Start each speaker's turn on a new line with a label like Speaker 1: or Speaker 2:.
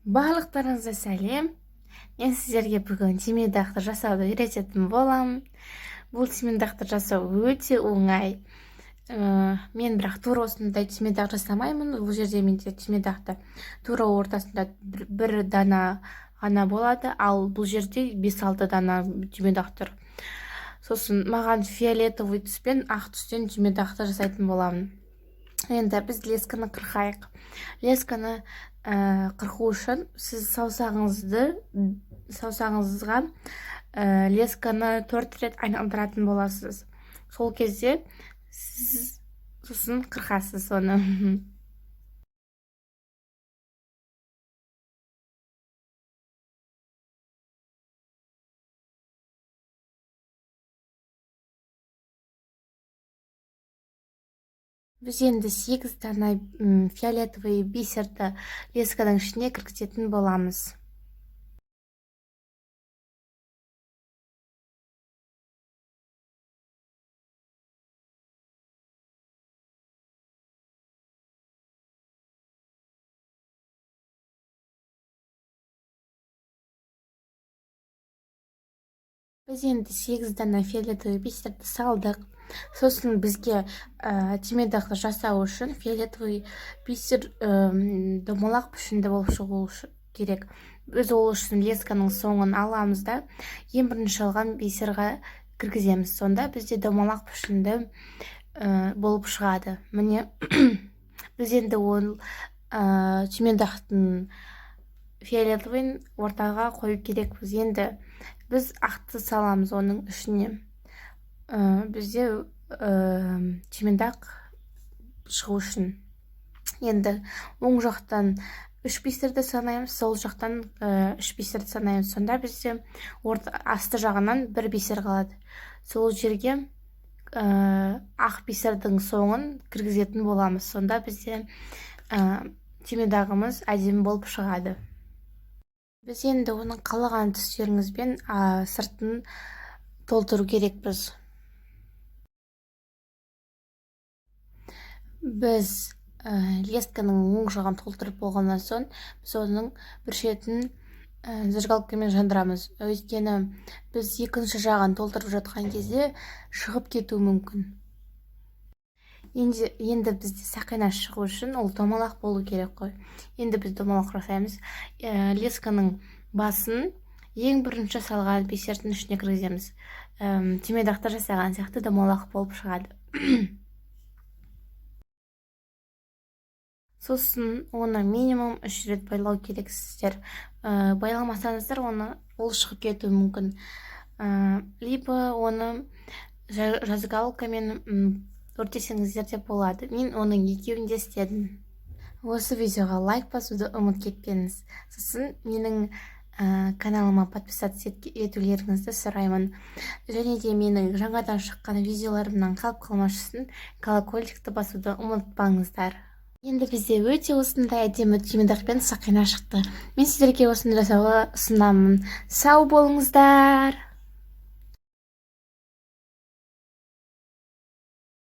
Speaker 1: Барлықтарыңызға сәлем. Мен сіздерге бүгін түймедақтар жасауды үйрететін боламын. Бұл түймедақтар жасау өте оңай. Мен бірақ тура осындай түймедақ жасамаймын. Бұл жерде менде түймедақты тура ортасында бір дана ғана болады, ал бұл жерде 5-6 дана түймедақ тұр. Сосын маған фиолетовый түс пен ақ түстен түймедақты жасайтын боламын. Енді біз лесканы қырқайық. Лесканы қырқу үшін сіз саусағыңызға лесканы 4 рет айналдыратын боласыз. Сол кезде сіз сосын қырқасыз оны. Біз енді 8 дана фиолетовый бисерді лесканың ішіне кіргізетін боламыз. Біз енді 8 дана фиолетовый бисерді салдық. Сосын бізге түймедақты жасау үшін фиолетовый бисер домалақ пішінді болып шығу керек. Біз ол үшін лесканың соңын аламыз да ең бірінші алған бисерға кіргіземіз. Сонда бізде домалақ пішінді болып шығады. Міне біз енді ол түймедақтың фиолетовыйын ортаға қою керекпіз. Енді біз ақты саламыз оның ішіне. Бізде түймедақ шығу үшін. Енді оң жақтан 3 бисерді санаймыз, сол жақтан 3 бисерді санаймыз. Сонда бізде асты жағынан 1 бисер қалады. Сол жерге ақ бисердің соңын кіргізетін боламыз. Сонда бізде түймедағымыз әдемі болып шығады. Біз енді оның қалаған түстеріңізбен сыртын толтыру керекпіз. Біз лесканың оң жағын толтырып болғаннан соң, біз оның бір шетін зажигалкамен жандырамыз. Өйткені біз екінші жағын толтырып жатқан кезде шығып кетуі мүмкін. Енді бізде сақина шығу үшін ол домалақ болу керек қой. Енді біз домалақ жасаймыз. Лесканың басын ең бірінші салған бисердің ішіне кіргіземіз. Түймедақта жасаған сияқты домалақ болып шығады. Сосын оны минимум 3 рет байлау керексіздер. Байламасаңыздар, ол шығып кетуі мүмкін. Либо оны жазгалкамен өртесеңіздер де болады. Мен оның екеуін де істедім. Осы видеоға лайк басуды ұмыт кетпеңіз. Сосын менің каналыма подписаться етулеріңізді сұраймын. Және де менің жаңадан шыққан видеоларымнан қалып қалмас үшін колокольчикті басуды ұмытпаңыздар. Енді бізде өте осындай әдемі түймедақпен сақина шықты. Мен сіздерге осыны жасауға ұсынамын. Сау болыңыздар!